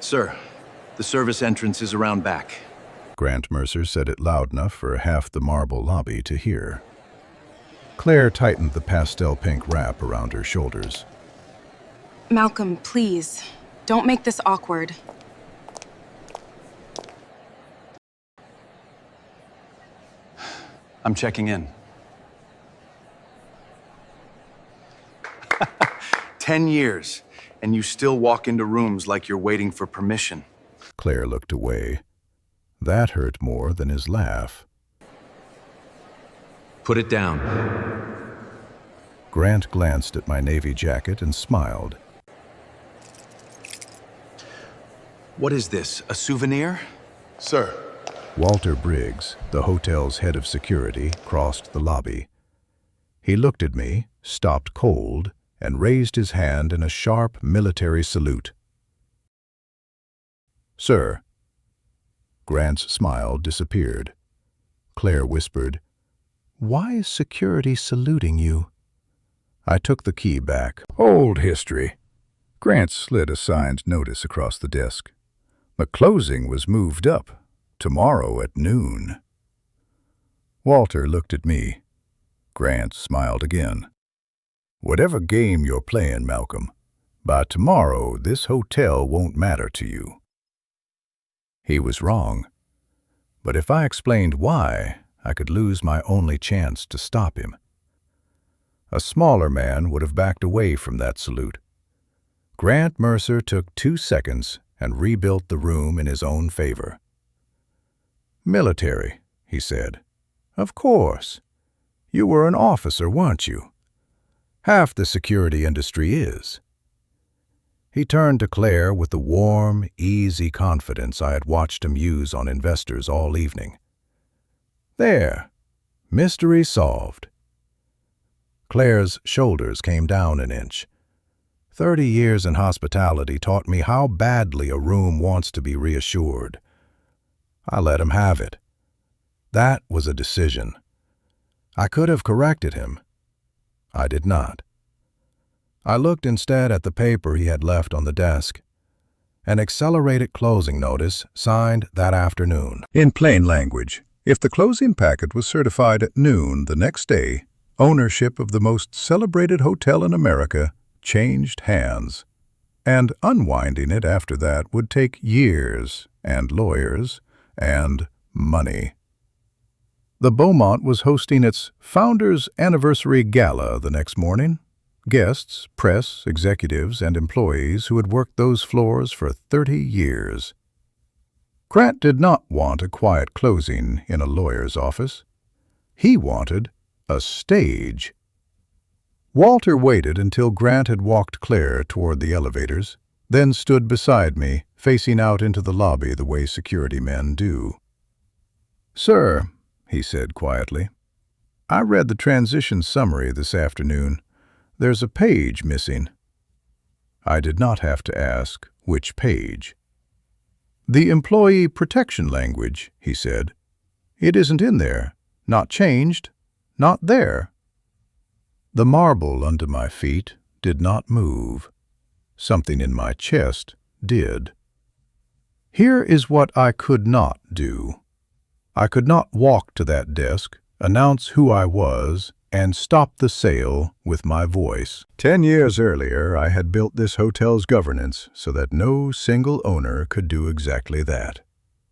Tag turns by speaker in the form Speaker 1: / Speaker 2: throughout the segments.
Speaker 1: Sir, the service entrance is around back.
Speaker 2: Grant Mercer said it loud enough for half the marble lobby to hear. Claire tightened the pastel pink wrap around her shoulders.
Speaker 3: Malcolm, please, don't make this awkward.
Speaker 1: I'm checking in. 10 years, and you still walk into rooms like you're waiting for permission.
Speaker 2: Claire looked away. That hurt more than his laugh.
Speaker 4: Put it down.
Speaker 2: Grant glanced at my navy jacket and smiled.
Speaker 1: What is this, a souvenir?
Speaker 5: Sir.
Speaker 2: Walter Briggs, the hotel's head of security, crossed the lobby. He looked at me, stopped cold, and raised his hand in a sharp military salute. "Sir." Grant's smile disappeared. Claire whispered, "Why is security saluting you?" I took the key back.
Speaker 6: "Old history." Grant slid a signed notice across the desk. "The closing was moved up. Tomorrow at noon." Walter looked at me. Grant smiled again. "Whatever game you're playing, Malcolm, by tomorrow this hotel won't matter to you." He was wrong. But if I explained why, I could lose my only chance to stop him. A smaller man would have backed away from that salute. Grant Mercer took 2 seconds and rebuilt the room in his own favor. "Military," he said. "Of course. You were an officer, weren't you? Half the security industry is." He turned to Claire with the warm, easy confidence I had watched him use on investors all evening. "There. Mystery solved." Claire's shoulders came down an inch. 30 years in hospitality taught me how badly a room wants to be reassured. I let him have it. That was a decision. I could have corrected him. I did not. I looked instead at the paper he had left on the desk. An accelerated closing notice signed that afternoon. In plain language, if the closing packet was certified at noon the next day, ownership of the most celebrated hotel in America changed hands. And unwinding it after that would take years, and lawyers, and money. The Beaumont was hosting its Founders Anniversary Gala the next morning. Guests, press, executives, and employees who had worked those floors for 30 years. Grant did not want a quiet closing in a lawyer's office. He wanted a stage. Walter waited until Grant had walked Claire toward the elevators, then stood beside me, facing out into the lobby the way security men do. "Sir," he said quietly, "I read the transition summary this afternoon. There's a page missing." I did not have to ask which page. "The employee protection language," he said. "It isn't in there. Not changed. Not there." The marble under my feet did not move. Something in my chest did. Here is what I could not do. I could not walk to that desk, announce who I was, and stop the sale with my voice. 10 years earlier, I had built this hotel's governance so that no single owner could do exactly that,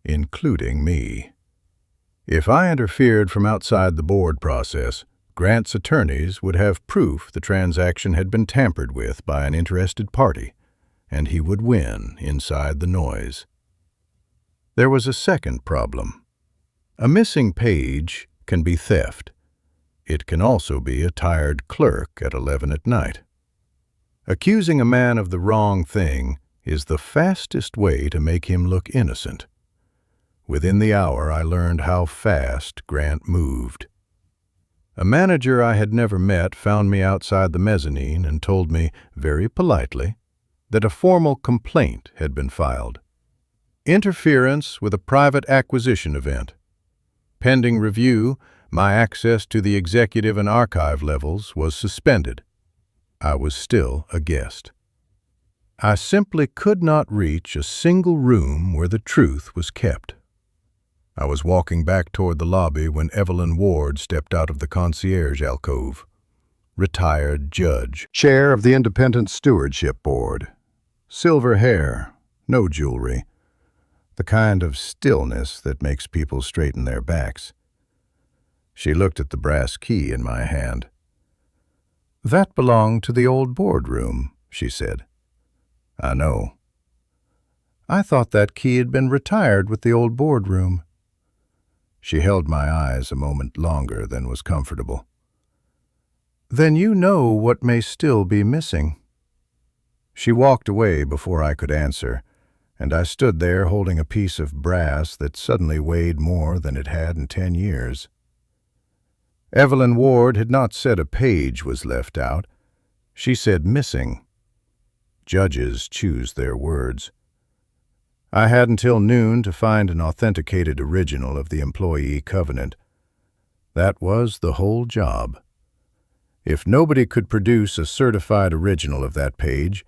Speaker 6: including me. If I interfered from outside the board process, Grant's attorneys would have proof the transaction had been tampered with by an interested party, and he would win inside the noise. There was a second problem. A missing page can be theft. It can also be a tired clerk at 11 at night. Accusing a man of the wrong thing is the fastest way to make him look innocent. Within the hour, I learned how fast Grant moved. A manager I had never met found me outside the mezzanine and told me, very politely, that a formal complaint had been filed. Interference with a private acquisition event. Pending review, my access to the executive and archive levels was suspended. I was still a guest. I simply could not reach a single room where the truth was kept. I was walking back toward the lobby when Evelyn Ward stepped out of the concierge alcove. Retired judge, chair of the Independent Stewardship Board. Silver hair, no jewelry. The kind of stillness that makes people straighten their backs. She looked at the brass key in my hand. "That belonged to the old boardroom," she said. "I know." "I thought that key had been retired with the old boardroom." She held my eyes a moment longer than was comfortable. "Then you know what may still be missing." She walked away before I could answer, and I stood there holding a piece of brass that suddenly weighed more than it had in 10 years. Evelyn Ward had not said a page was left out. She said missing. Judges choose their words. I had until noon to find an authenticated original of the employee covenant. That was the whole job. If nobody could produce a certified original of that page,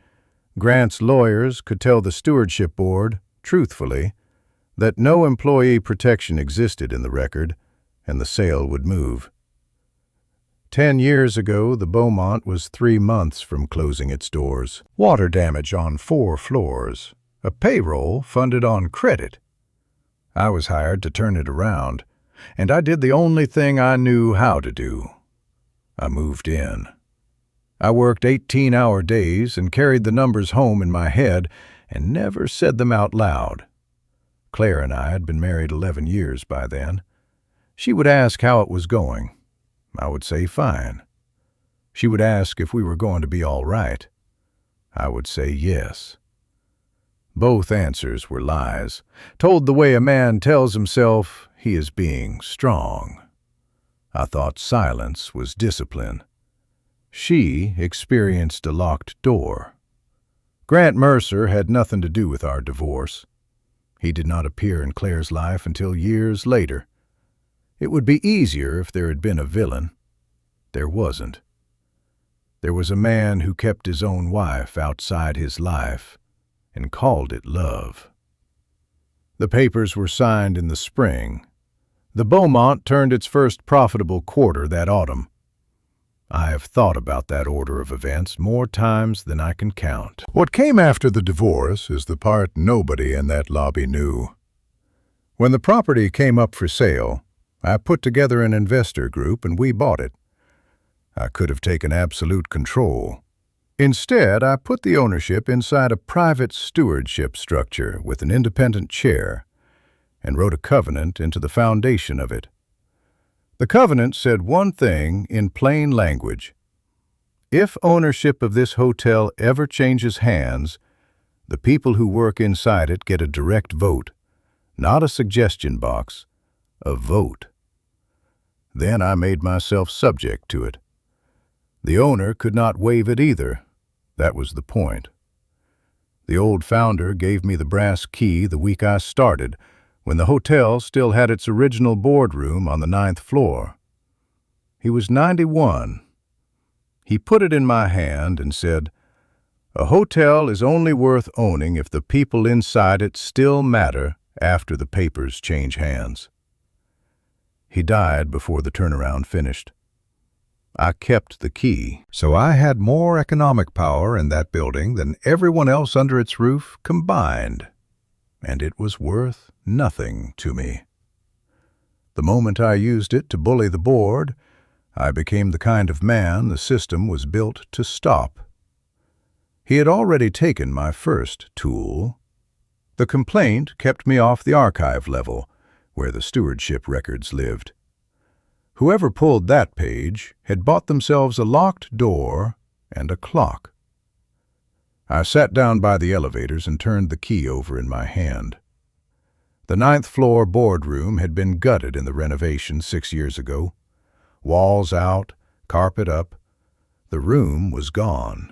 Speaker 6: Grant's lawyers could tell the Stewardship Board, truthfully, that no employee protection existed in the record, and the sale would move. 10 years ago, the Beaumont was 3 months from closing its doors. Water damage on 4 floors. A payroll funded on credit. I was hired to turn it around, and I did the only thing I knew how to do. I moved in. I worked 18-hour days and carried the numbers home in my head and never said them out loud. Claire and I had been married 11 years by then. She would ask how it was going. I would say fine. She would ask if we were going to be all right. I would say yes. Both answers were lies, told the way a man tells himself he is being strong. I thought silence was discipline. She experienced a locked door. Grant Mercer had nothing to do with our divorce. He did not appear in Claire's life until years later. It would be easier if there had been a villain. There wasn't. There was a man who kept his own wife outside his life and called it love. The papers were signed in the spring. The Beaumont turned its first profitable quarter that autumn. I have thought about that order of events more times than I can count. What came after the divorce is the part nobody in that lobby knew. When the property came up for sale, I put together an investor group and we bought it. I could have taken absolute control. Instead, I put the ownership inside a private stewardship structure with an independent chair and wrote a covenant into the foundation of it. The covenant said one thing in plain language. If ownership of this hotel ever changes hands, the people who work inside it get a direct vote, not a suggestion box, a vote. Then I made myself subject to it. The owner could not waive it either. That was the point. The old founder gave me the brass key the week I started, when the hotel still had its original boardroom on the 9th floor. He was 91. He put it in my hand and said, "A hotel is only worth owning if the people inside it still matter after the papers change hands." He died before the turnaround finished. I kept the key, so I had more economic power in that building than everyone else under its roof combined, and it was worth nothing to me. The moment I used it to bully the board, I became the kind of man the system was built to stop. He had already taken my first tool. The complaint kept me off the archive level, where the stewardship records lived. Whoever pulled that page had bought themselves a locked door and a clock. I sat down by the elevators and turned the key over in my hand. The 9th floor boardroom had been gutted in the renovation 6 years ago. Walls out, carpet up. The room was gone.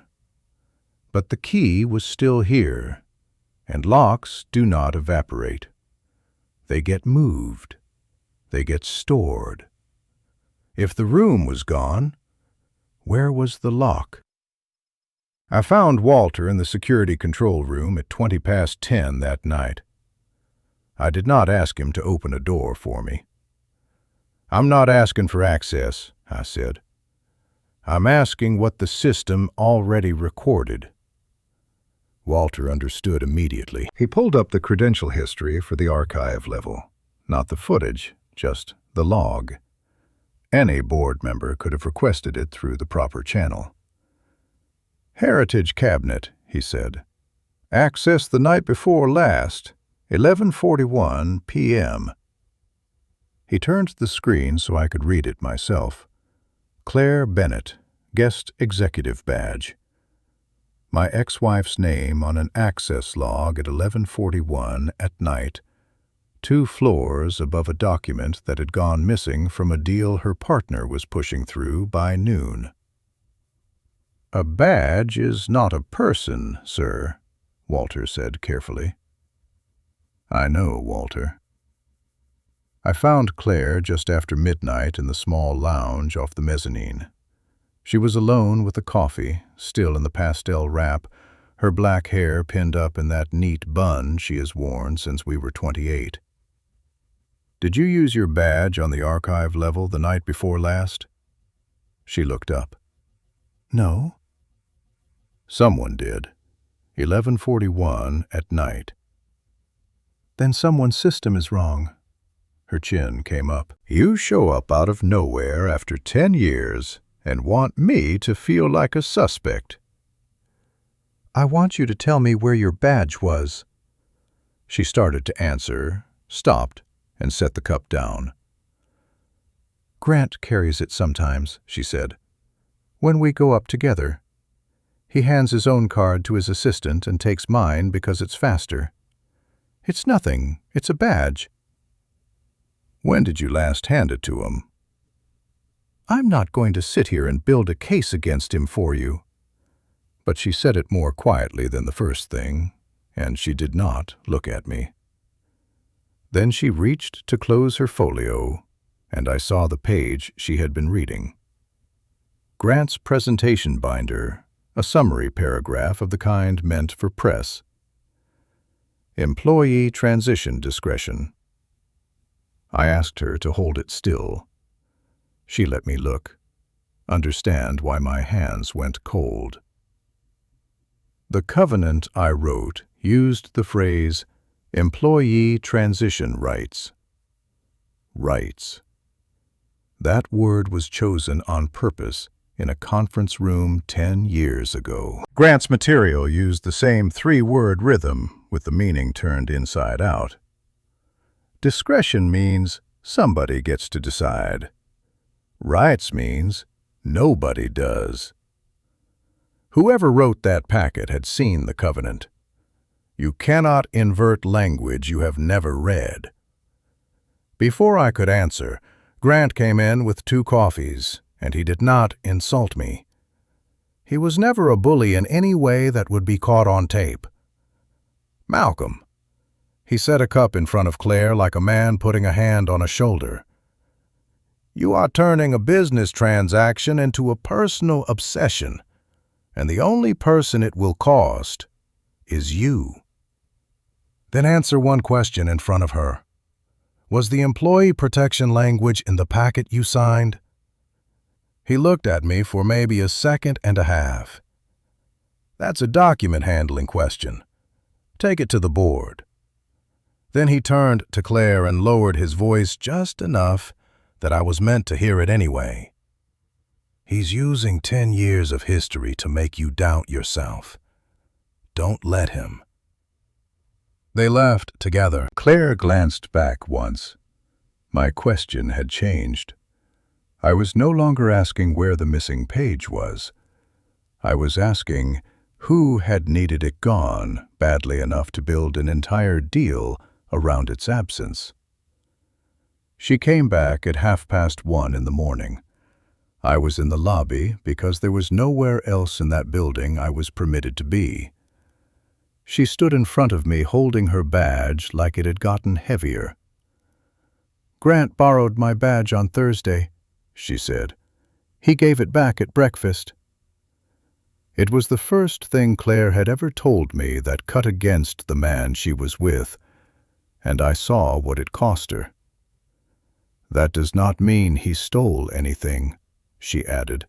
Speaker 6: But the key was still here, and locks do not evaporate. They get moved. They get stored. If the room was gone, where was the lock? I found Walter in the security control room at 10:20 that night. I did not ask him to open a door for me. "I'm not asking for access," I said. "I'm asking what the system already recorded." Walter understood immediately. He pulled up the credential history for the archive level. Not the footage, just the log. Any board member could have requested it through the proper channel. "Heritage cabinet," he said. "Access the night before last, 11:41 p.m. He turned the screen so I could read it myself. Claire Bennett, guest executive badge. My ex-wife's name on an access log at 11:41 at night, 2 floors above a document that had gone missing from a deal her partner was pushing through by noon. "A badge is not a person, sir," Walter said carefully. "I know, Walter." I found Claire just after midnight in the small lounge off the mezzanine. She was alone with the coffee, still in the pastel wrap, her black hair pinned up in that neat bun she has worn since we were 28. "Did you use your badge on the archive level the night before last?" She looked up. "No." "Someone did. 11:41 at night." "Then someone's system is wrong." Her chin came up. "You show up out of nowhere after 10 years and want me to feel like a suspect." "I want you to tell me where your badge was." She started to answer, stopped, and set the cup down. "Grant carries it sometimes," she said. "When we go up together. He hands his own card to his assistant and takes mine because it's faster. It's nothing. It's a badge." "When did you last hand it to him?" "I'm not going to sit here and build a case against him for you." But she said it more quietly than the first thing, and she did not look at me. Then she reached to close her folio, and I saw the page she had been reading. Grant's presentation binder, a summary paragraph of the kind meant for press. Employee transition discretion. I asked her to hold it still. She let me look, understand why my hands went cold. The covenant I wrote used the phrase, employee transition rights. Rights. That word was chosen on purpose in a conference room 10 years ago. Grant's material used the same 3-word rhythm with the meaning turned inside out. Discretion means somebody gets to decide. Rights means nobody does. Whoever wrote that packet had seen the covenant. You cannot invert language you have never read. Before I could answer, Grant came in with 2 coffees, and he did not insult me. He was never a bully in any way that would be caught on tape. "Malcolm." He set a cup in front of Claire like a man putting a hand on a shoulder. "You are turning a business transaction into a personal obsession, and the only person it will cost is you. Then answer one question in front of her. Was the employee protection language in the packet you signed?" He looked at me for maybe a second and a half. "That's a document handling question. Take it to the board." Then he turned to Claire and lowered his voice just enough that I was meant to hear it anyway. "He's using 10 years of history to make you doubt yourself. Don't let him." They left together. Claire glanced back once. My question had changed. I was no longer asking where the missing page was. I was asking who had needed it gone badly enough to build an entire deal around its absence. She came back at 1:30 in the morning. I was in the lobby because there was nowhere else in that building I was permitted to be. She stood in front of me holding her badge like it had gotten heavier. "Grant borrowed my badge on Thursday," she said. "He gave it back at breakfast." It was the first thing Claire had ever told me that cut against the man she was with, and I saw what it cost her. "That does not mean he stole anything," she added.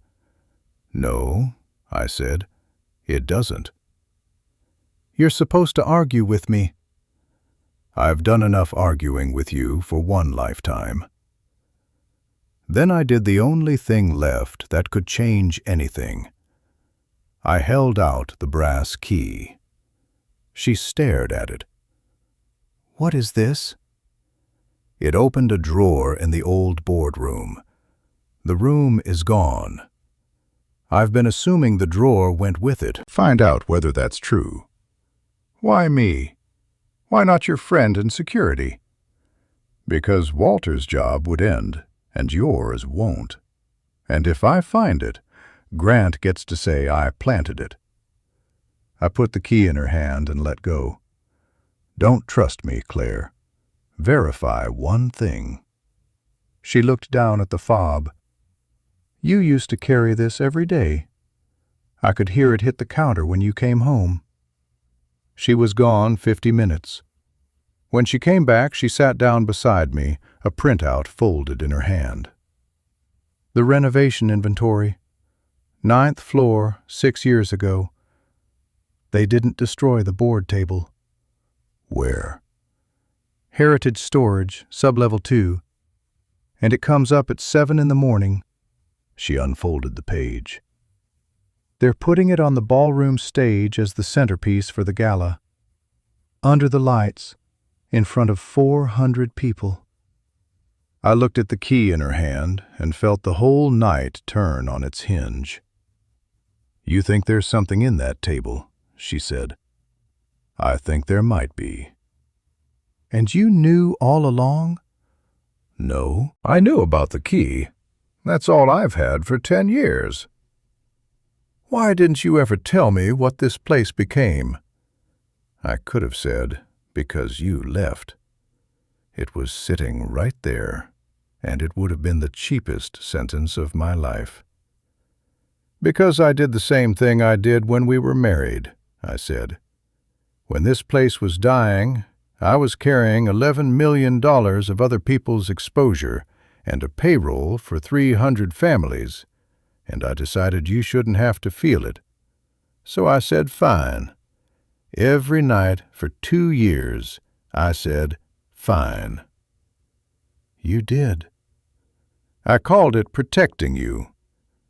Speaker 6: "No," I said, "it doesn't." "You're supposed to argue with me." "I've done enough arguing with you for one lifetime." Then I did the only thing left that could change anything. I held out the brass key. She stared at it. "What is this?" It opened a drawer in the old boardroom. The room is gone. I've been assuming the drawer went with it. Find out whether that's true. Why me? Why not your friend in security? Because Walter's job would end, and yours won't. And if I find it, Grant gets to say I planted it. I put the key in her hand and let go. Don't trust me, Claire. Verify one thing. She looked down at the fob. You used to carry this every day. I could hear it hit the counter when you came home. She was gone 50 minutes. When she came back, she sat down beside me, a printout folded in her hand. The renovation inventory. 9th floor, 6 years ago. They didn't destroy the board table. Where? Heritage Storage, sublevel 2. And it comes up at 7 in the morning. She unfolded the page. They're putting it on the ballroom stage as the centerpiece for the gala. Under the lights, in front of 400 people. I looked at the key in her hand and felt the whole night turn on its hinge. You think there's something in that table, she said. I think there might be. And you knew all along? No, I knew about the key. That's all I've had for 10 years. Why didn't you ever tell me what this place became? I could have said, because you left. It was sitting right there, and it would have been the cheapest sentence of my life. Because I did the same thing I did when we were married, I said. When this place was dying, I was carrying $11 million of other people's exposure and a payroll for 300 families, and I decided you shouldn't have to feel it. So I said, fine. Every night for 2 years, I said, fine. You did. I called it protecting you.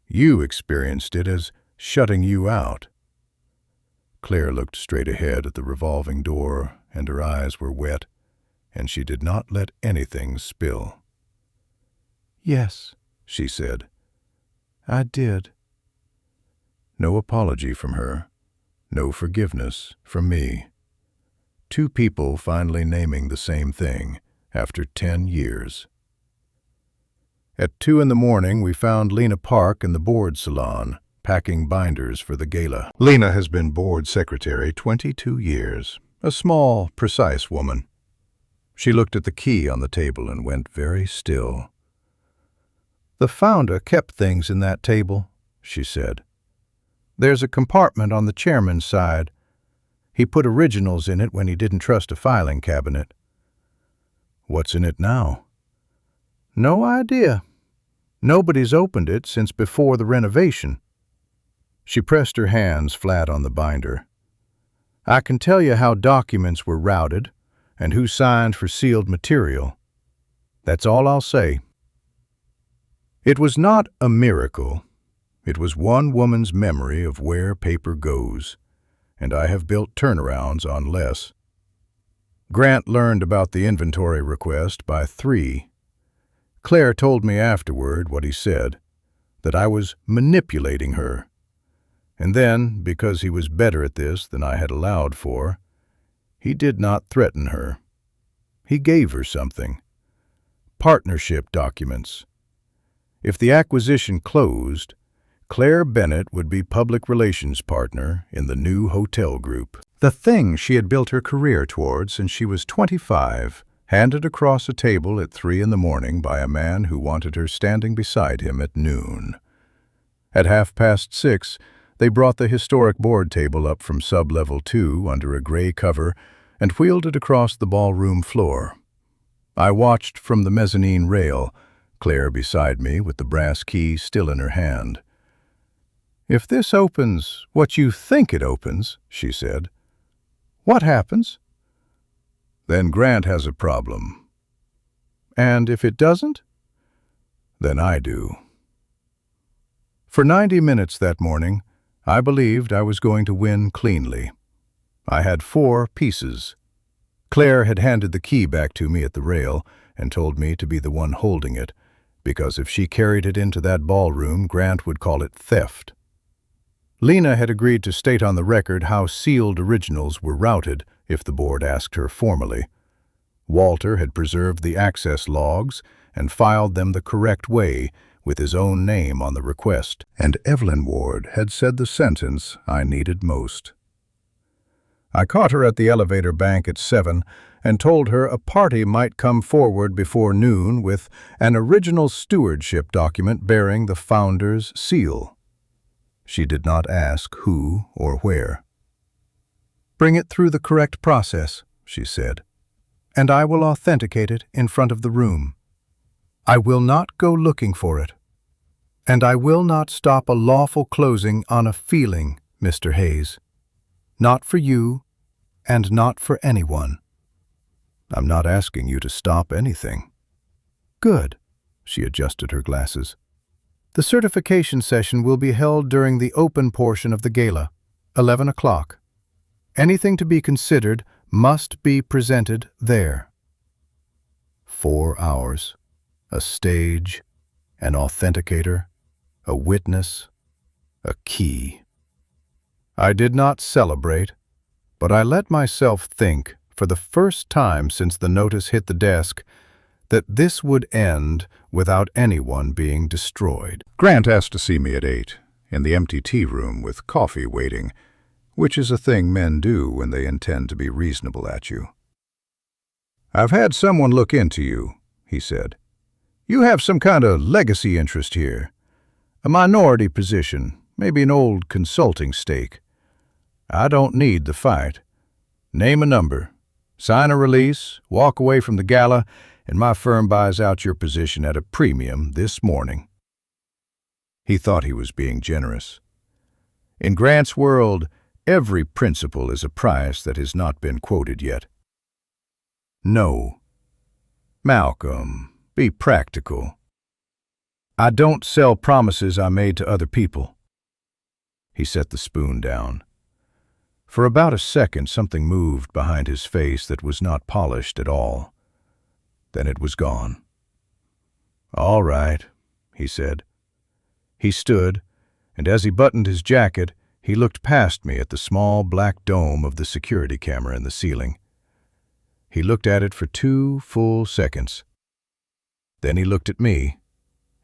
Speaker 6: You experienced it as shutting you out. Claire looked straight ahead at the revolving door, and her eyes were wet, and she did not let anything spill. Yes, she said. I did. No apology from her. No forgiveness from me. 2 people finally naming the same thing after 10 years. At 2 in the morning, we found Lena Park in the board salon, packing binders for the gala. Lena has been board secretary 22 years, a small, precise woman. She looked at the key on the table and went very still. The founder kept things in that table, she said. There's a compartment on the chairman's side. He put originals in it when he didn't trust a filing cabinet. What's in it now? No idea. Nobody's opened it since before the renovation. She pressed her hands flat on the binder. I can tell you how documents were routed and who signed for sealed material. That's all I'll say. It was not a miracle. It was one woman's memory of where paper goes, and I have built turnarounds on less. Grant learned about the inventory request by 3. Claire told me afterward what he said, that I was manipulating her. And then, because he was better at this than I had allowed for, he did not threaten her. He gave her something. Partnership documents. If the acquisition closed, Claire Bennett would be public relations partner in the new hotel group. The thing she had built her career towards since she was 25, handed across a table at 3 in the morning by a man who wanted her standing beside him at noon. At 6:30, They brought the historic board table up from sub-level 2 under a gray cover and wheeled it across the ballroom floor. I watched from the mezzanine rail, Claire beside me with the brass key still in her hand. "If this opens what you think it opens," she said, "what happens?" "Then Grant has a problem." "And if it doesn't?" "Then I do." For 90 minutes that morning, I believed I was going to win cleanly. I had 4 pieces. Claire had handed the key back to me at the rail and told me to be the one holding it, because if she carried it into that ballroom, Grant would call it theft. Lena had agreed to state on the record how sealed originals were routed if the board asked her formally. Walter had preserved the access logs and filed them the correct way with his own name on the request, and Evelyn Ward had said the sentence I needed most. I caught her at the elevator bank at 7 and told her a party might come forward before noon with an original stewardship document bearing the founder's seal. She did not ask who or where. "Bring it through the correct process," she said, "and I will authenticate it in front of the room. I will not go looking for it. And I will not stop a lawful closing on a feeling, Mr. Hayes. Not for you, and not for anyone." "I'm not asking you to stop anything." "Good." She adjusted her glasses. "The certification session will be held during the open portion of the gala, 11 o'clock. Anything to be considered must be presented there." 4 hours. A stage, an authenticator, a witness, a key. I did not celebrate, but I let myself think, for the first time since the notice hit the desk, that this would end without anyone being destroyed. Grant asked to see me at 8, in the empty tea room with coffee waiting, which is a thing men do when they intend to be reasonable at you. "I've had someone look into you," he said. "You have some kind of legacy interest here. A minority position, maybe an old consulting stake. I don't need the fight. Name a number, sign a release, walk away from the gala, and my firm buys out your position at a premium this morning." He thought he was being generous. In Grant's world, every principle is a price that has not been quoted yet. "No. Malcolm, be practical. I don't sell promises I made to other people." He set the spoon down. For about a second, something moved behind his face that was not polished at all. Then it was gone. "All right," he said. He stood, and as he buttoned his jacket, he looked past me at the small black dome of the security camera in the ceiling. He looked at it for 2 full seconds. Then he looked at me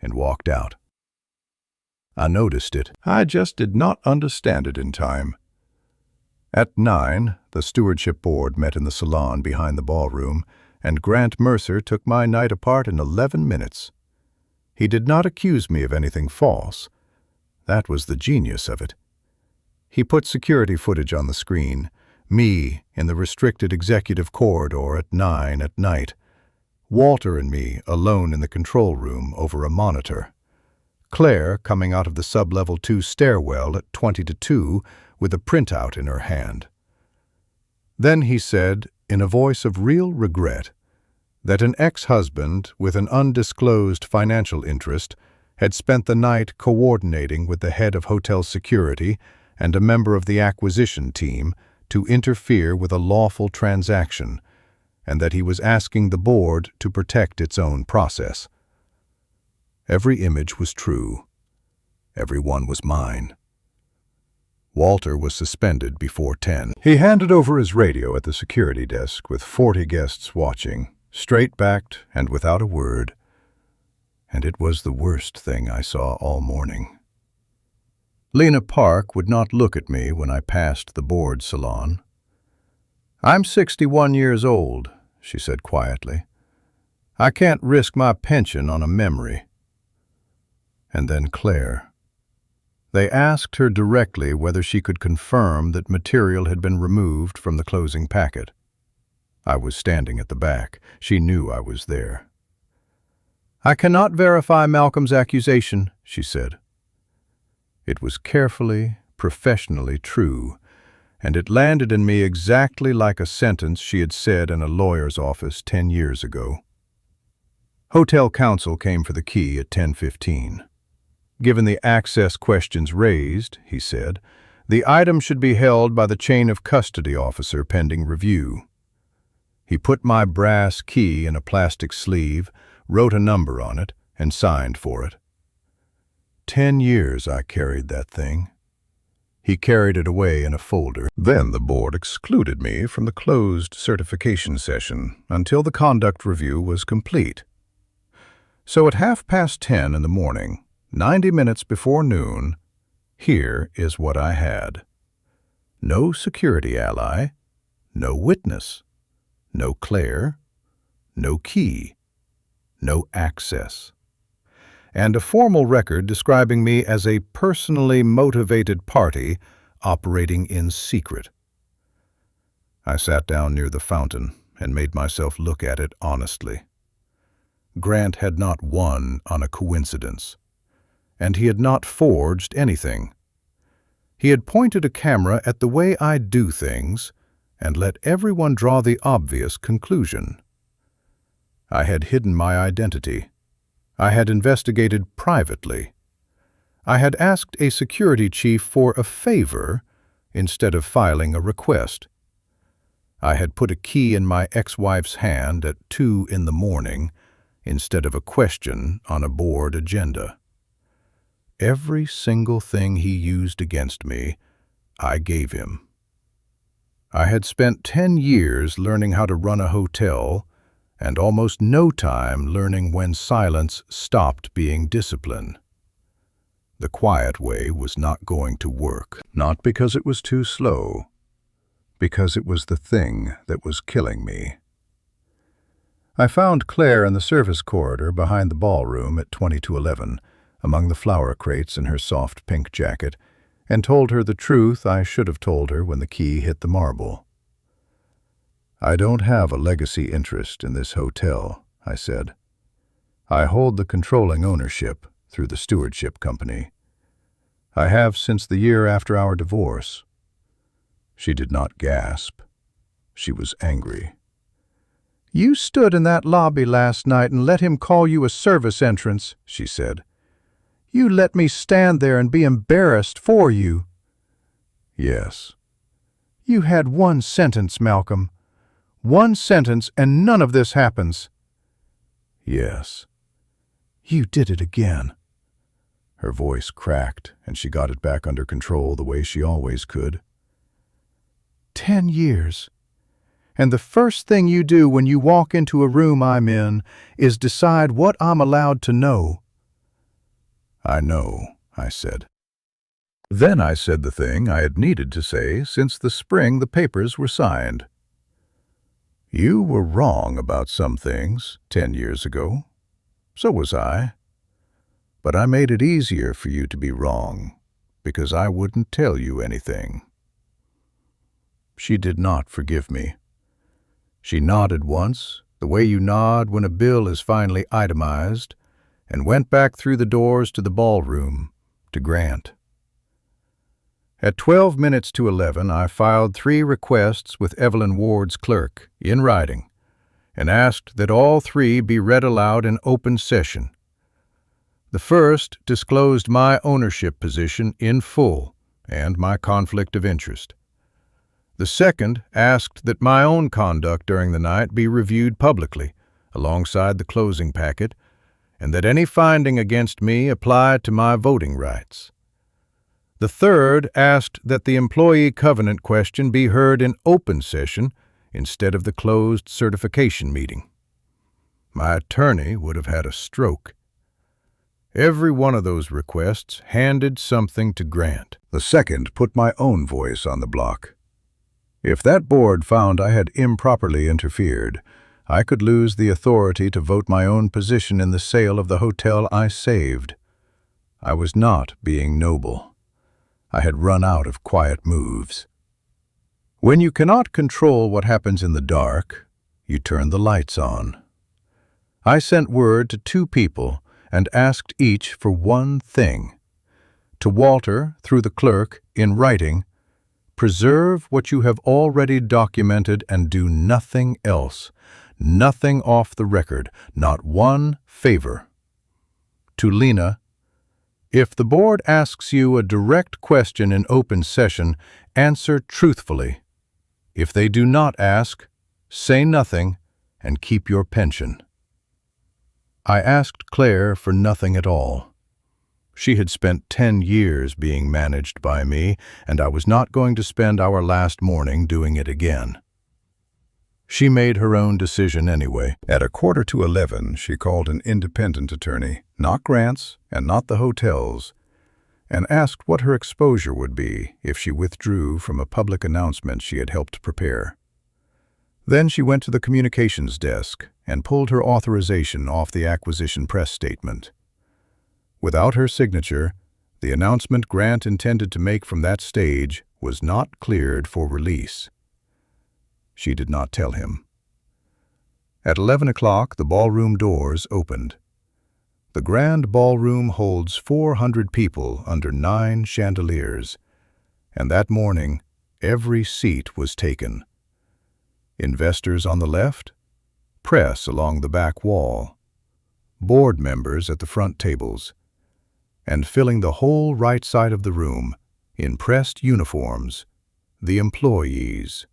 Speaker 6: and walked out. I noticed it. I just did not understand it in time. At 9, the stewardship board met in the salon behind the ballroom, and Grant Mercer took my night apart in 11 minutes. He did not accuse me of anything false. That was the genius of it. He put security footage on the screen, me in the restricted executive corridor at 9 at night, Walter and me alone in the control room over a monitor, Claire coming out of the sub-level 2 stairwell at 20 to 2 with a printout in her hand. Then he said, in a voice of real regret, that an ex-husband with an undisclosed financial interest had spent the night coordinating with the head of hotel security and a member of the acquisition team to interfere with a lawful transaction, and that he was asking the board to protect its own process. Every image was true. Every one was mine. Walter was suspended before 10. He handed over his radio at the security desk with 40 guests watching, straight-backed and without a word. And it was the worst thing I saw all morning. Lena Park would not look at me when I passed the board salon. "I'm 61 years old," she said quietly. "I can't risk my pension on a memory." And then Claire. They asked her directly whether she could confirm that material had been removed from the closing packet. I was standing at the back. She knew I was there. "I cannot verify Malcolm's accusation," she said. It was carefully, professionally true, and it landed in me exactly like a sentence she had said in a lawyer's office 10 years ago. Hotel counsel came for the key at 10:15. Given the access questions raised, he said, the item should be held by the chain of custody officer pending review. He put my brass key in a plastic sleeve, wrote a number on it, and signed for it. 10 years I carried that thing. He carried it away in a folder. Then the board excluded me from the closed certification session until the conduct review was complete. So at 10:30 in the morning, 90 minutes before noon, here is what I had. No security ally, no witness, no Claire, no key, no access, and a formal record describing me as a personally motivated party operating in secret. I sat down near the fountain and made myself look at it honestly. Grant had not won on a coincidence, and he had not forged anything. He had pointed a camera at the way I do things and let everyone draw the obvious conclusion. I had hidden my identity. I had investigated privately. I had asked a security chief for a favor instead of filing a request. I had put a key in my ex-wife's hand at 2 in the morning instead of a question on a board agenda. Every single thing he used against me, I gave him. I had spent 10 years learning how to run a hotel and almost no time learning when silence stopped being discipline. The quiet way was not going to work, not because it was too slow, because it was the thing that was killing me. I found Claire in the service corridor behind the ballroom at 20 to 11, among the flower crates in her soft pink jacket, and told her the truth I should have told her when the key hit the marble. "I don't have a legacy interest in this hotel," I said. "I hold the controlling ownership through the stewardship company. I have since the year after our divorce." She did not gasp. She was angry. "You stood in that lobby last night and let him call you a service entrance," she said. "You let me stand there and be embarrassed for you." "Yes." "You had one sentence, Malcolm. One sentence and none of this happens." "Yes." "You did it again." Her voice cracked, and she got it back under control the way she always could. 10 years. And the first thing you do when you walk into a room I'm in is decide what I'm allowed to know." "I know," I said. Then I said the thing I had needed to say since the spring the papers were signed. "You were wrong about some things 10 years ago. So was I. But I made it easier for you to be wrong because I wouldn't tell you anything." She did not forgive me. She nodded once, the way you nod when a bill is finally itemized, and went back through the doors to the ballroom, to Grant. At 12 minutes to 11, I filed 3 requests with Evelyn Ward's clerk, in writing, and asked that all 3 be read aloud in open session. The first disclosed my ownership position in full and my conflict of interest. The second asked that my own conduct during the night be reviewed publicly, alongside the closing packet, and that any finding against me apply to my voting rights. The third asked that the employee covenant question be heard in open session instead of the closed certification meeting. My attorney would have had a stroke. Every one of those requests handed something to Grant. The second put my own voice on the block. If that board found I had improperly interfered, I could lose the authority to vote my own position in the sale of the hotel I saved. I was not being noble. I had run out of quiet moves. When you cannot control what happens in the dark, you turn the lights on. I sent word to 2 people and asked each for one thing. To Walter, through the clerk, in writing, preserve what you have already documented and do nothing else, nothing off the record, not one favor. To Lena, if the board asks you a direct question in open session, answer truthfully. If they do not ask, say nothing and keep your pension. I asked Claire for nothing at all. She had spent 10 years being managed by me, and I was not going to spend our last morning doing it again. She made her own decision anyway.
Speaker 2: At 11:15, she called an independent attorney, not Grant's and not the hotel's, and asked what her exposure would be if she withdrew from a public announcement she had helped prepare. Then she went to the communications desk and pulled her authorization off the acquisition press statement. Without her signature, the announcement Grant intended to make from that stage was not cleared for release. She did not tell him. At 11 o'clock, the ballroom doors opened. The grand ballroom holds 400 people under 9 chandeliers, and that morning, every seat was taken. Investors on the left, press along the back wall, board members at the front tables, and filling the whole right side of the room, in pressed uniforms, the employees,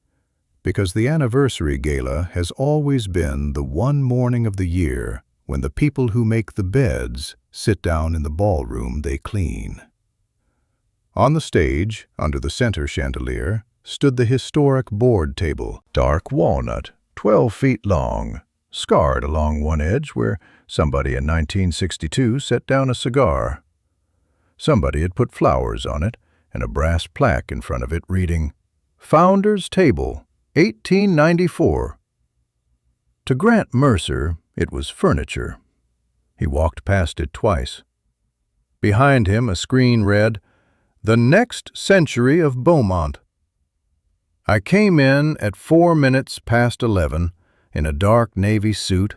Speaker 2: because the anniversary gala has always been the one morning of the year when the people who make the beds sit down in the ballroom they clean. On the stage, under the center chandelier, stood the historic board table, dark walnut, 12 feet long, scarred along one edge where somebody in 1962 set down a cigar. Somebody had put flowers on it and a brass plaque in front of it reading, "Founders Table, 1894. To Grant Mercer, it was furniture. He walked past it twice. Behind him, a screen read, "The Next Century of Beaumont." I came in at 4 minutes past 11 in a dark navy suit,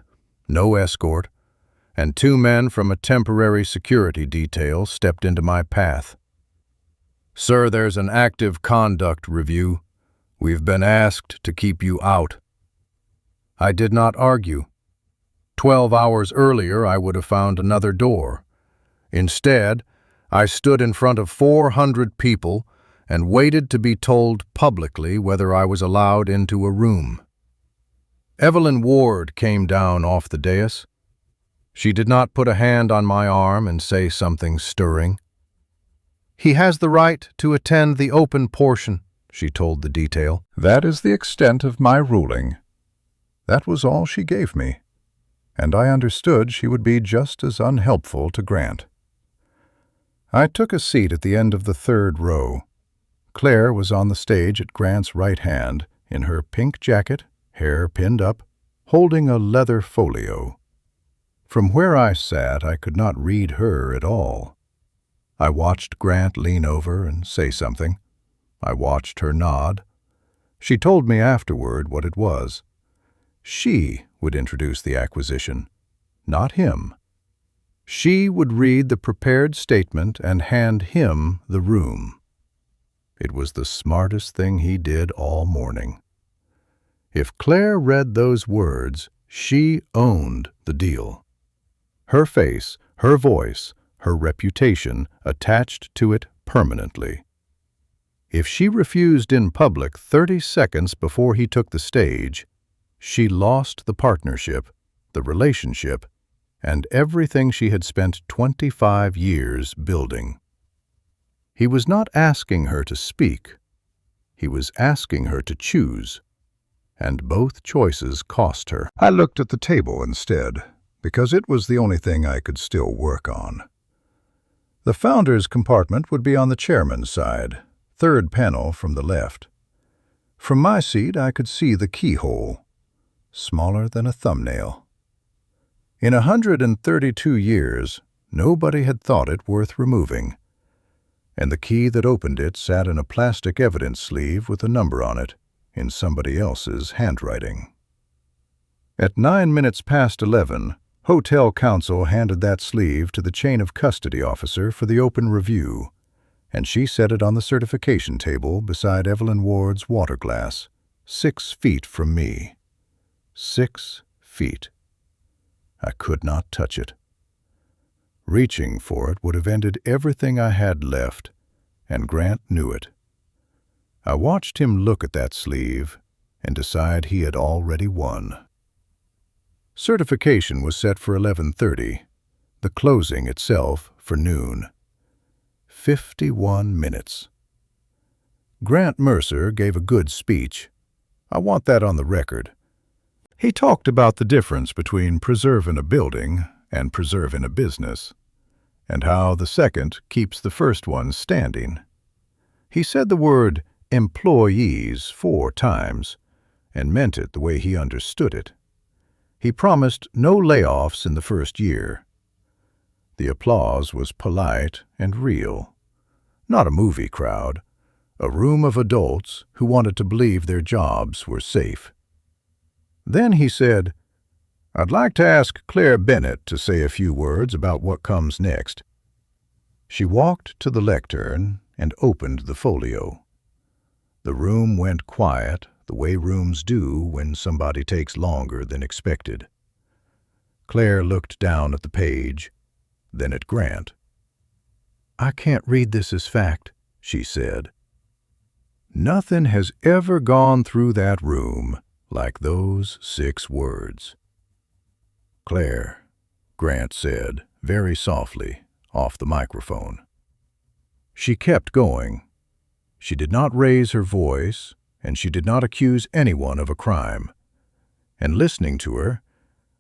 Speaker 2: no escort, and 2 men from a temporary security detail stepped into my path. "Sir, there's an active conduct review. We've been asked to keep you out." I did not argue. 12 hours earlier, I would have found another door. Instead, I stood in front of 400 people and waited to be told publicly whether I was allowed into a room. Evelyn Ward came down off the dais. She did not put a hand on my arm and say something stirring. "He has the right to attend the open portion," she told the detail. That is the extent of my ruling. That was all she gave me, and I understood she would be just as unhelpful to Grant. I took a seat at the end of the 3rd row. Claire was on the stage at Grant's right hand, in her pink jacket, hair pinned up, holding a leather folio. From where I sat, I could not read her at all. I watched Grant lean over and say something. I watched her nod. She told me afterward what it was. She would introduce the acquisition, not him. She would read the prepared statement and hand him the room. It was the smartest thing he did all morning. If Claire read those words, she owned the deal. Her face, her voice, her reputation attached to it permanently. If she refused in public 30 seconds before he took the stage, she lost the partnership, the relationship, and everything she had spent 25 years building. He was not asking her to speak. He was asking her to choose, and both choices cost her. I looked at the table instead, because it was the only thing I could still work on. The founder's compartment would be on the chairman's side, 3rd panel from the left. From my seat, I could see the keyhole, smaller than a thumbnail. In 132 years, nobody had thought it worth removing,
Speaker 6: and the key that opened it sat in a plastic evidence sleeve with a number on it, in somebody else's handwriting. At 11:09, Hotel Counsel handed that sleeve to the chain of custody officer for the open review, and she set it on the certification table beside Evelyn Ward's water glass, 6 feet from me. 6 feet. I could not touch it. Reaching for it would have ended everything I had left, and Grant knew it. I watched him look at that sleeve and decide he had already won. Certification was set for 11:30, the closing itself for noon. 51 minutes. Grant Mercer gave a good speech. I want that on the record. He talked about the difference between preserving a building and preserving a business, and how the second keeps the first one standing. He said the word employees 4 times, and meant it the way he understood it. He promised no layoffs in the first year. The applause was polite and real. Not a movie crowd, a room of adults who wanted to believe their jobs were safe. Then he said, "I'd like to ask Claire Bennett to say a few words about what comes next." She walked to the lectern and opened the folio. The room went quiet, the way rooms do when somebody takes longer than expected. Claire looked down at the page, then at Grant. "I can't read this as fact," she said. Nothing has ever gone through that room like those 6 words. "Claire," Grant said, very softly, off the microphone. She kept going. She did not raise her voice, and she did not accuse anyone of a crime. And listening to her,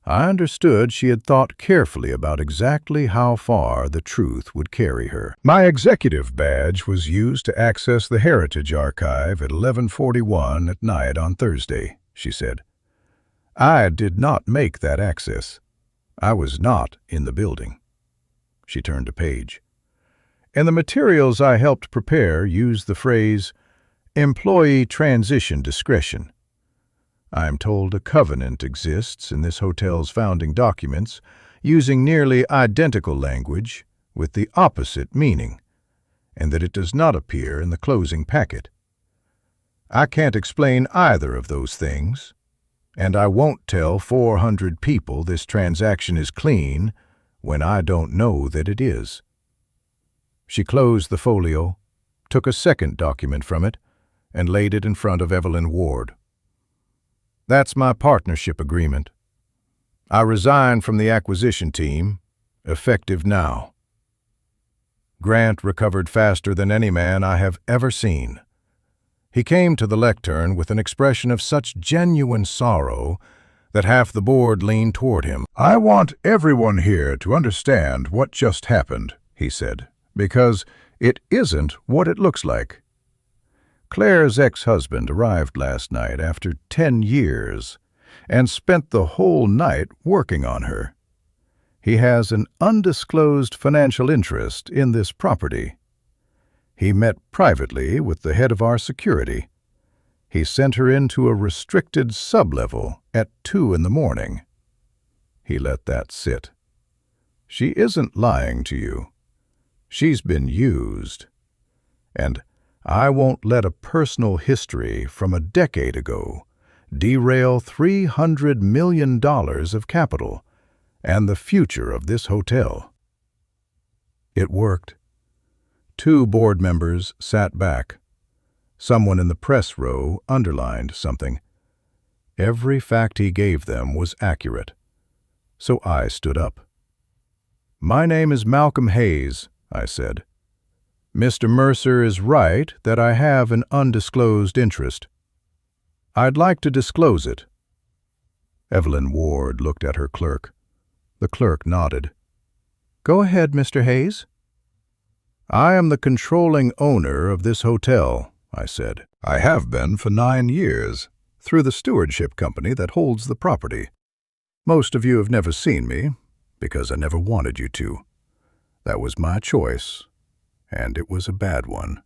Speaker 6: I understood she had thought carefully about exactly how far the truth would carry her. "My executive badge was used to access the Heritage Archive at 11:41 at night on Thursday," she said. "I did not make that access. I was not in the building." She turned a page. "And the materials I helped prepare used the phrase, 'employee transition discretion.' I am told a covenant exists in this hotel's founding documents using nearly identical language with the opposite meaning, and that it does not appear in the closing packet. I can't explain either of those things, and I won't tell 400 people this transaction is clean when I don't know that it is." She closed the folio, took a second document from it, and laid it in front of Evelyn Ward. "That's my partnership agreement. I resign from the acquisition team, effective now." Grant recovered faster than any man I have ever seen. He came to the lectern with an expression of such genuine sorrow that half the board leaned toward him. "I want everyone here to understand what just happened," he said, "because it isn't what it looks like. Claire's ex-husband arrived last night after 10 years and spent the whole night working on her. He has an undisclosed financial interest in this property. He met privately with the head of our security. He sent her into a restricted sublevel at 2 in the morning. He let that sit. She isn't lying to you. She's been used. And I won't let a personal history from a decade ago derail $300 million of capital and the future of this hotel." It worked. 2 board members sat back. Someone in the press row underlined something. Every fact he gave them was accurate. So I stood up. "My name is Malcolm Hayes," I said. "Mr. Mercer is right that I have an undisclosed interest. I'd like to disclose it." Evelyn Ward looked at her clerk. The clerk nodded. "Go ahead, Mr. Hayes." "I am the controlling owner of this hotel," I said. "I have been for 9 years, through the stewardship company that holds the property. Most of you have never seen me, because I never wanted you to. That was my choice,
Speaker 2: and it was a bad one.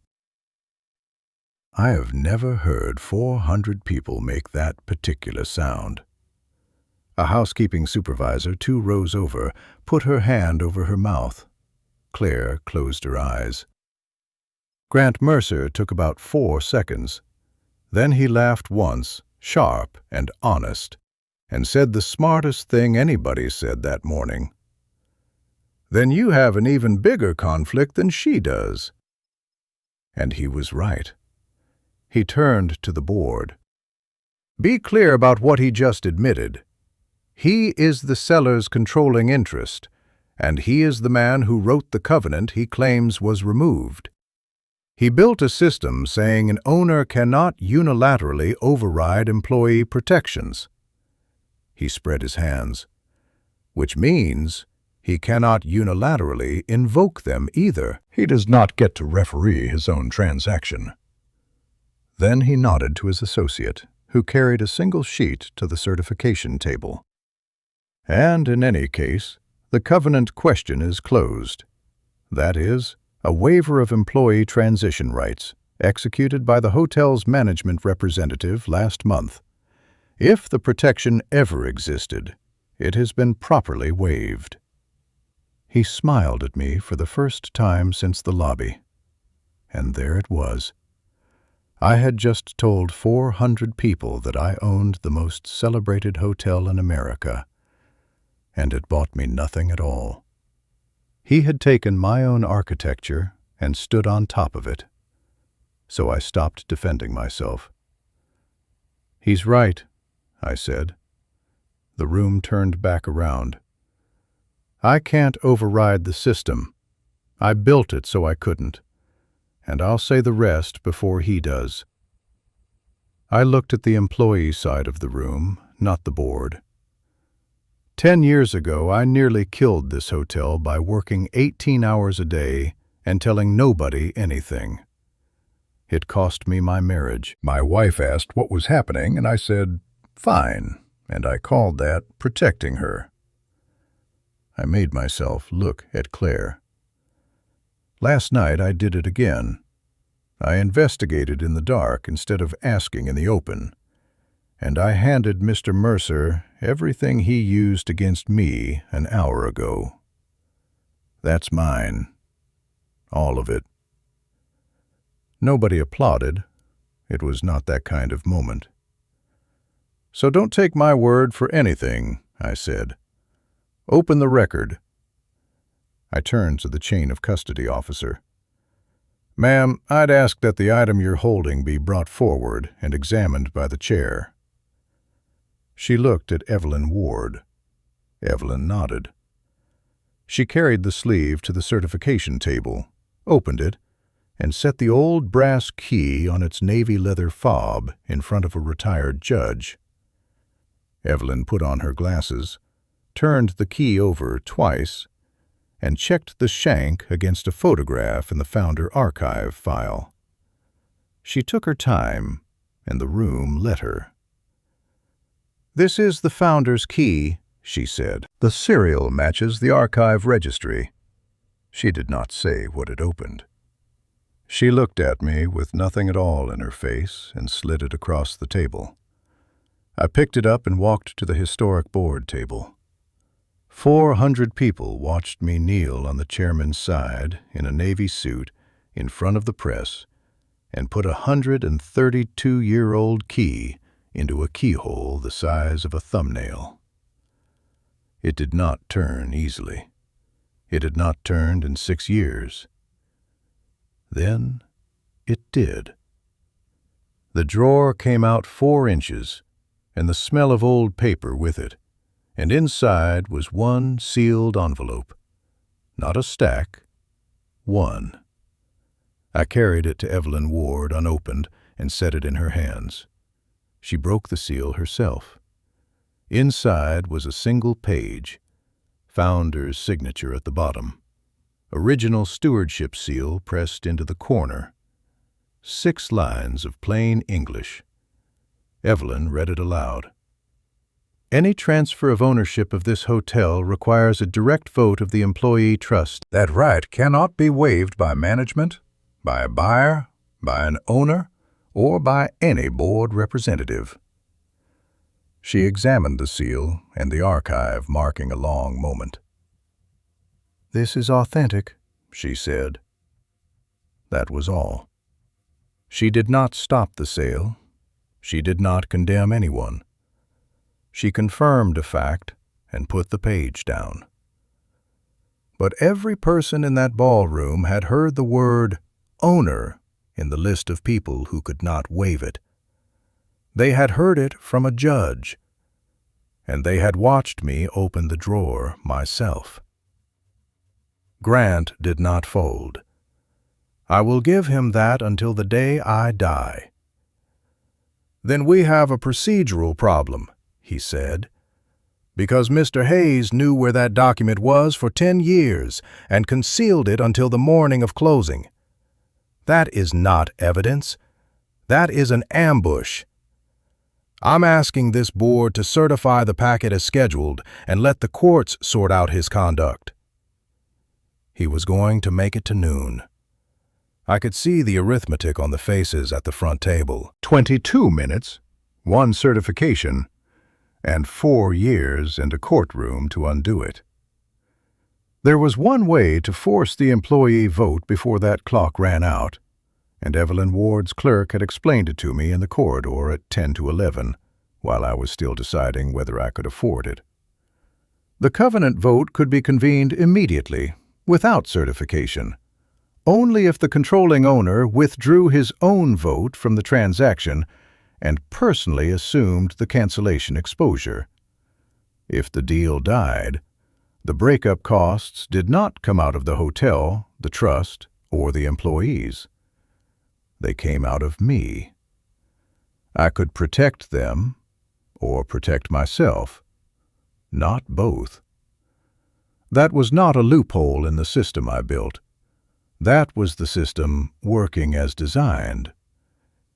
Speaker 2: I have never heard 400 people make that particular sound. A housekeeping supervisor 2 rows over put her hand over her mouth. Claire closed her eyes. Grant Mercer took about 4 seconds. Then he laughed once, sharp and honest, and said the smartest thing anybody said that morning. "Then you have an even bigger conflict than she does." And he was right. He turned to the board. "Be clear about what he just admitted. He is the seller's controlling interest, and he is the man who wrote the covenant he claims was removed. He built a system saying an owner cannot unilaterally override employee protections." He spread his hands. "Which means he cannot unilaterally invoke them either. He does not get to referee his own transaction." Then he nodded to his associate, who carried a single sheet to the certification table. "And in any case, the covenant question is closed. That is, a waiver of employee transition rights, executed by the hotel's management representative last month. If the protection ever existed, it has been properly waived." He smiled at me for the first time since the lobby. And there it was. I had just told 400 people that I owned the most celebrated hotel in America, and it bought me nothing at all. He had taken my own architecture and stood on top of it. So I stopped defending myself. "He's right," I said. The room turned back around. "I can't override the system. I built it so I couldn't. And I'll say the rest before he does." I looked at the employee side of the room, not the board. 10 years ago, I nearly killed this hotel by working 18 hours a day and telling nobody anything. It cost me my marriage. My wife asked what was happening, and I said, "Fine," and I called that protecting her. I made myself look at Claire. Last night I did it again. I investigated in the dark instead of asking in the open, and I handed Mr. Mercer everything he used against me an hour ago. That's mine. All of it. Nobody applauded. It was not that kind of moment. "So don't take my word for anything," I said. "Open the record." I turned to the chain of custody officer. "Ma'am, I'd ask that the item you're holding be brought forward and examined by the chair." She looked at Evelyn Ward. Evelyn nodded. She carried the sleeve to the certification table, opened it, and set the old brass key on its navy leather fob in front of a retired judge. Evelyn put on her glasses, turned the key over twice, and checked the shank against a photograph in the Founder Archive file. She took her time, and the room let her. "This is the Founder's key," she said. "The serial matches the archive registry." She did not say what it opened. She looked at me with nothing at all in her face and slid it across the table. I picked it up and walked to the historic board table. 400 people watched me kneel on the chairman's side in a navy suit in front of the press and put a 132-year-old key into a keyhole the size of a thumbnail. It did not turn easily. It had not turned in 6 years. Then it did. The drawer came out 4 inches, and the smell of old paper with it, and inside was one sealed envelope. Not a stack, one. I carried it to Evelyn Ward unopened and set it in her hands. She broke the seal herself. Inside was a single page, Founder's signature at the bottom, original stewardship seal pressed into the corner. 6 lines of plain English. Evelyn read it aloud.
Speaker 6: Any transfer of ownership of this hotel requires a direct vote of the employee trust.
Speaker 2: That right cannot be waived by management, by a buyer, by an owner, or by any board representative. She examined the seal and the archive, marking a long moment.
Speaker 6: "This is authentic,"
Speaker 2: she said. That was all. She did not stop the sale. She did not condemn anyone. She confirmed a fact and put the page down. But every person in that ballroom had heard the word owner in the list of people who could not waive it. They had heard it from a judge, and they had watched me open the drawer myself. Grant did not fold. I will give him that until the day I die. "Then we have a procedural problem," he said, "because Mr. Hayes knew where that document was for 10 years and concealed it until the morning of closing. That is not evidence. That is an ambush. I'm asking this board to certify the packet as scheduled and let the courts sort out his conduct." He was going to make it to noon. I could see the arithmetic on the faces at the front table. 22 minutes, 1 certification, and 4 years and a courtroom to undo it. There was one way to force the employee vote before that clock ran out, and Evelyn Ward's clerk had explained it to me in the corridor at 10 to 11, while I was still deciding whether I could afford it. The covenant vote could be convened immediately, without certification, only if the controlling owner withdrew his own vote from the transaction and personally assumed the cancellation exposure. If the deal died, the breakup costs did not come out of the hotel, the trust, or the employees. They came out of me. I could protect them or protect myself, not both. That was not a loophole in the system I built. That was the system working as designed,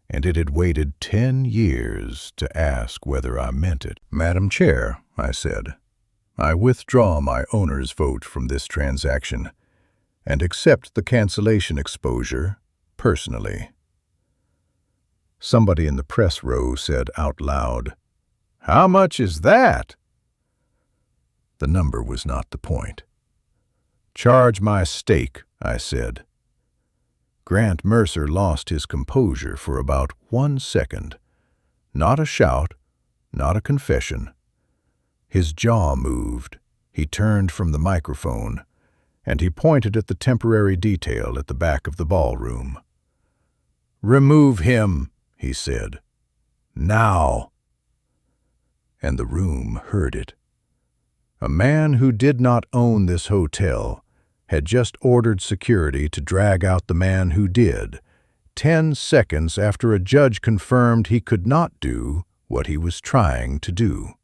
Speaker 2: and it had waited 10 years to ask whether I meant it. "Madam Chair," I said, "I withdraw my owner's vote from this transaction and accept the cancellation exposure personally." Somebody in the press row said out loud, "How much is that?" The number was not the point. "Charge my stake," I said. Grant Mercer lost his composure for about 1 second. Not a shout, not a confession. His jaw moved. He turned from the microphone, and he pointed at the temporary detail at the back of the ballroom. "Remove him," he said. "Now." And the room heard it. A man who did not own this hotel had just ordered security to drag out the man who did, 10 seconds after a judge confirmed he could not do what he was trying to do.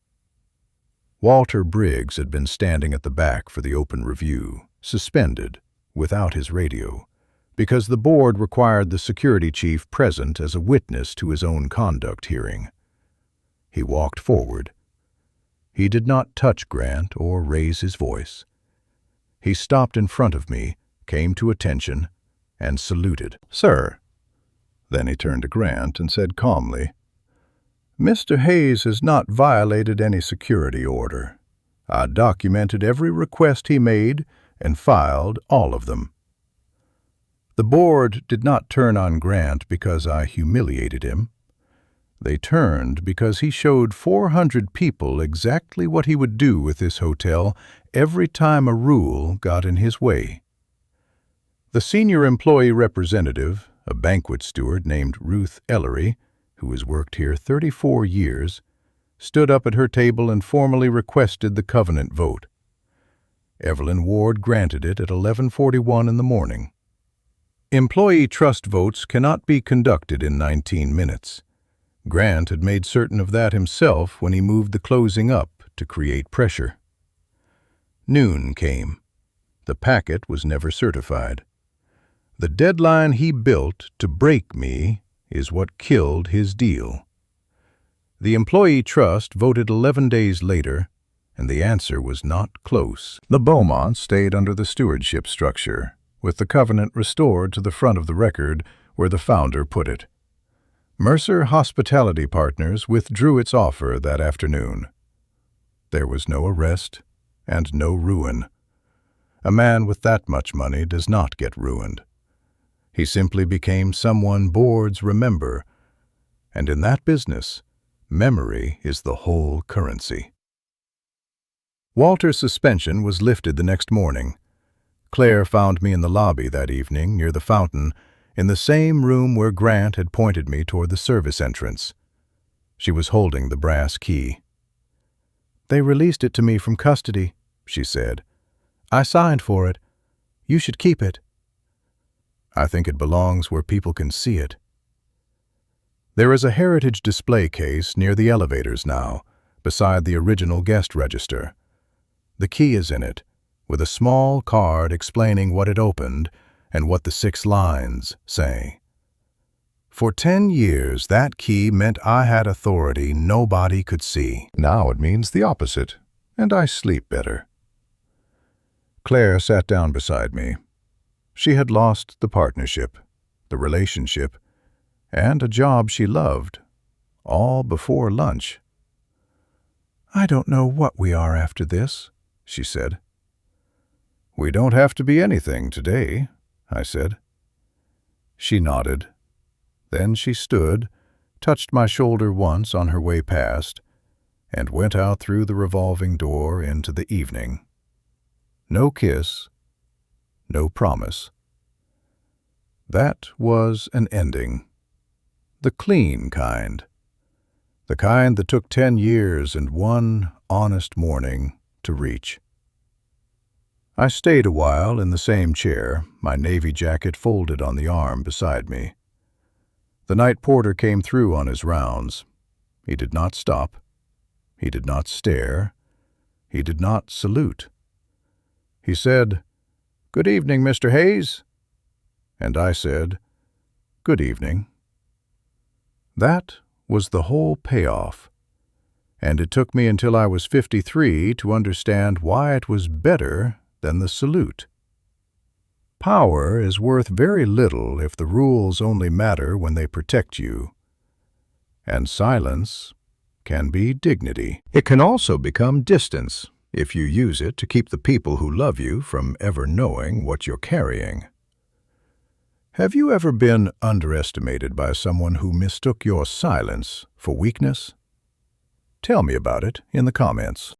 Speaker 2: Walter Briggs had been standing at the back for the open review, suspended, without his radio, because the board required the security chief present as a witness to his own conduct hearing. He walked forward. He did not touch Grant or raise his voice. He stopped in front of me, came to attention, and saluted. "Sir." Then he turned to Grant and said calmly, "Mr. Hayes has not violated any security order. I documented every request he made and filed all of them." The board did not turn on Grant because I humiliated him. They turned because he showed 400 people exactly what he would do with this hotel every time a rule got in his way. The senior employee representative, a banquet steward named Ruth Ellery, who has worked here 34 years, stood up at her table and formally requested the covenant vote. Evelyn Ward granted it at 11:41 in the morning. Employee trust votes cannot be conducted in 19 minutes. Grant had made certain of that himself when he moved the closing up to create pressure. Noon came. The packet was never certified. The deadline he built to break me is what killed his deal.
Speaker 6: The employee trust voted 11 days later, and the answer was not close.
Speaker 2: The Beaumonts stayed under the stewardship structure, with the covenant restored to the front of the record where the founder put it. Mercer Hospitality Partners withdrew its offer that afternoon. There was no arrest and no ruin. A man with that much money does not get ruined. He simply became someone boards remember, and in that business, memory is the whole currency. Walter's suspension was lifted the next morning. Claire found me in the lobby that evening near the fountain, in the same room where Grant had pointed me toward the service entrance. She was holding the brass key. "They released it to me from custody," she said. "I signed for it. You should keep it." "I think it belongs where people can see it." There is a heritage display case near the elevators now, beside the original guest register. The key is in it, with a small card explaining what it opened and what the 6 lines say. For 10 years, that key meant I had authority nobody could see. Now it means the opposite, and I sleep better. Claire sat down beside me. She had lost the partnership, the relationship, and a job she loved, all before lunch. "I don't know what we are after this," she said. "We don't have to be anything today," I said. She nodded. Then she stood, touched my shoulder once on her way past, and went out through the revolving door into the evening. No kiss, no promise. That was an ending. The clean kind. The kind that took 10 years and one honest morning to reach. I stayed a while in the same chair, my navy jacket folded on the arm beside me. The night porter came through on his rounds. He did not stop. He did not stare. He did not salute. He said, "Good evening, Mr. Hayes." And I said, "Good evening." That was the whole payoff. And it took me until I was 53 to understand why it was better than the salute. Power is worth very little if the rules only matter when they protect you. And silence can be dignity. It can also become distance if you use it to keep the people who love you from ever knowing what you're carrying. Have you ever been underestimated by someone who mistook your silence for weakness? Tell me about it in the comments.